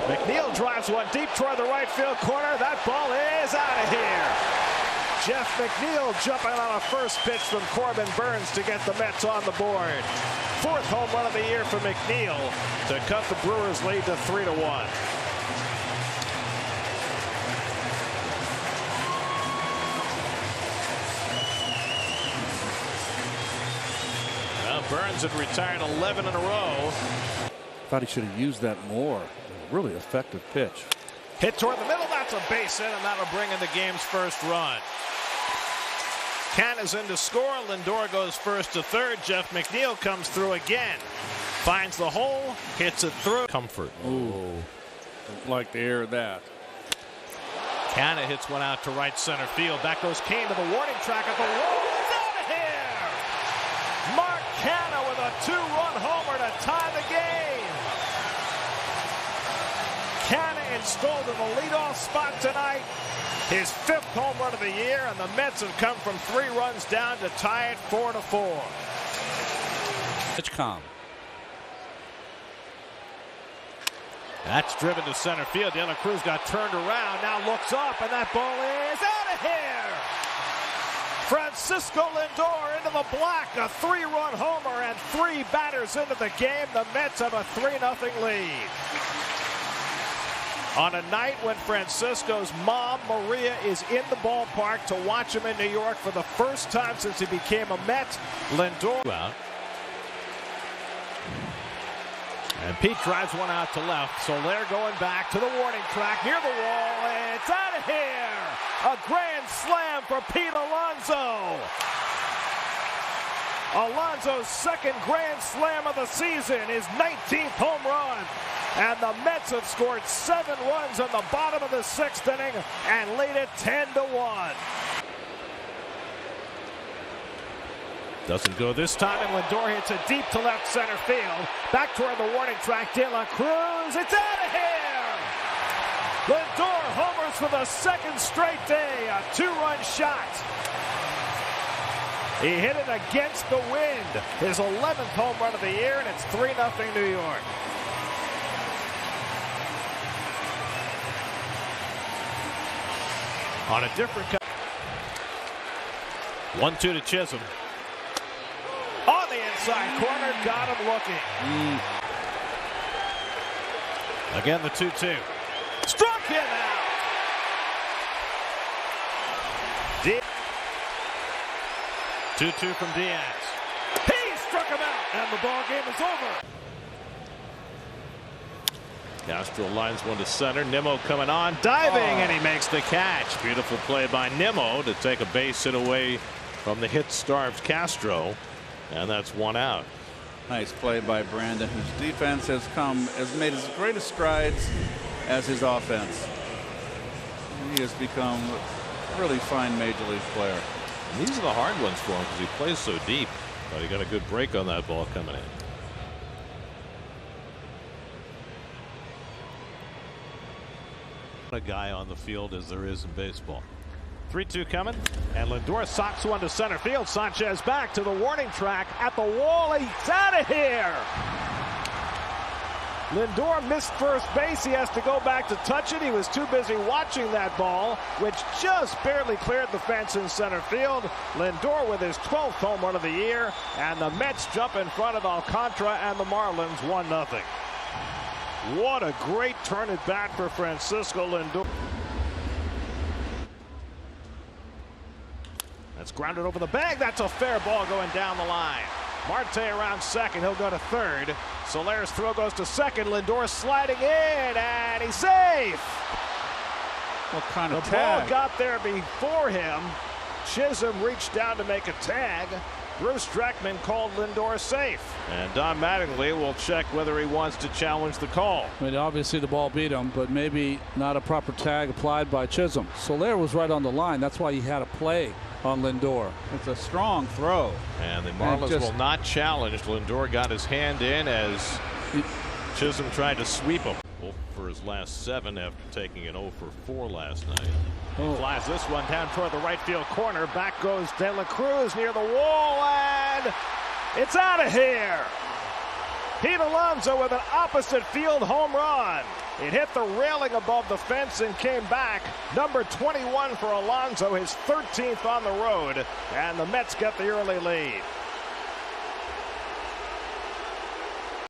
McNeil drives one deep toward the right field corner. That ball is out of here. Jeff McNeil jumping on a first pitch from Corbin Burns to get the Mets on the board. 4th home run of the year for McNeil to cut the Brewers' lead to 3-1. Burns had retired 11 in a row.
Thought he should have used that more. Really effective pitch.
Hit toward the middle. That's a base hit, and that'll bring in the game's first run. Canna's in to score. Lindor goes first to third. Jeff McNeil comes through again. Finds the hole. Hits it through. Comfort.
Ooh. Don't like to hear that.
Canna hits one out to right center field. That goes Kane to the warning track at the wall. It's out of here! Mark Canna with a 2-run homer to tie the game. Canna installed in the leadoff spot tonight. his 5th home run of the year, and the Mets have come from 3 runs down to tie it 4-4.
Pitch calm.
That's driven to center field. De La Cruz got turned around, now looks up, and that ball is out of here. Francisco Lindor into the black, a 3-run homer and 3 batters into the game. The Mets have a 3-0 lead. On a night when Francisco's mom, Maria, is in the ballpark to watch him in New York for the first time since he became a Met, Lindor out. And Pete drives one out to left. Soler going back to the warning track near the wall. And it's out of here. A grand slam for Pete Alonso. Alonso's 2nd grand slam of the season, his 19th home run. And the Mets have scored 7 runs on the bottom of the 6th inning and lead it 10-1. Doesn't go this time, and Lindor hits it deep to left center field. Back toward the warning track, De La Cruz. It's out of here! Lindor homers for the 2nd straight day, a 2-run shot. He hit it against the wind. His 11th home run of the year, and it's 3-0 New York. On a different cut. 1-2 to Chisholm. On the inside corner, got him looking. Again, the 2-2. Struck him out. 2-2 from Diaz. He struck him out, and the ball game is over. Castro lines one to center. Nimmo coming on, diving, and he makes the catch. Beautiful play by Nimmo to take a base hit away from the hit-starved Castro, and that's 1 out.
Nice play by Brandon, whose defense has made his greatest strides as his offense. He has become a really fine major league player.
And these are the hard ones for him because he plays so deep. But he got a good break on that ball coming in. A guy on the field as there is in baseball. 3-2 coming, and Lindor socks one to center field. Sanchez back to the warning track at the wall. He's out of here. Lindor missed first base. He has to go back to touch it. He was too busy watching that ball, which just barely cleared the fence in center field. Lindor with his 12th home run of the year, and the Mets jump in front of Alcantara and the Marlins 1-0. What a great turn at bat for Francisco Lindor. That's grounded over the bag. That's a fair ball going down the line. Marte around second. He'll go to third. Soler's throw goes to second. Lindor sliding in, and he's safe.
What kind of
tag? The ball got there before him. Chisholm reached down to make a tag. Bruce Dreckman called Lindor safe. And Don Mattingly will check whether he wants to challenge the call.
I mean, obviously the ball beat him, but maybe not a proper tag applied by Chisholm. Soler was right on the line. That's why he had a play on Lindor.
It's a strong throw.
And the Marlins will not challenge. Lindor got his hand in as Chisholm tried to sweep him. For his last 7 after taking an 0-for-4 last night. He flies this one down toward the right field corner. Back goes De La Cruz near the wall, and it's out of here. Pete Alonso with an opposite field home run. It hit the railing above the fence and came back. Number 21 for Alonso, his 13th on the road, and the Mets get the early lead.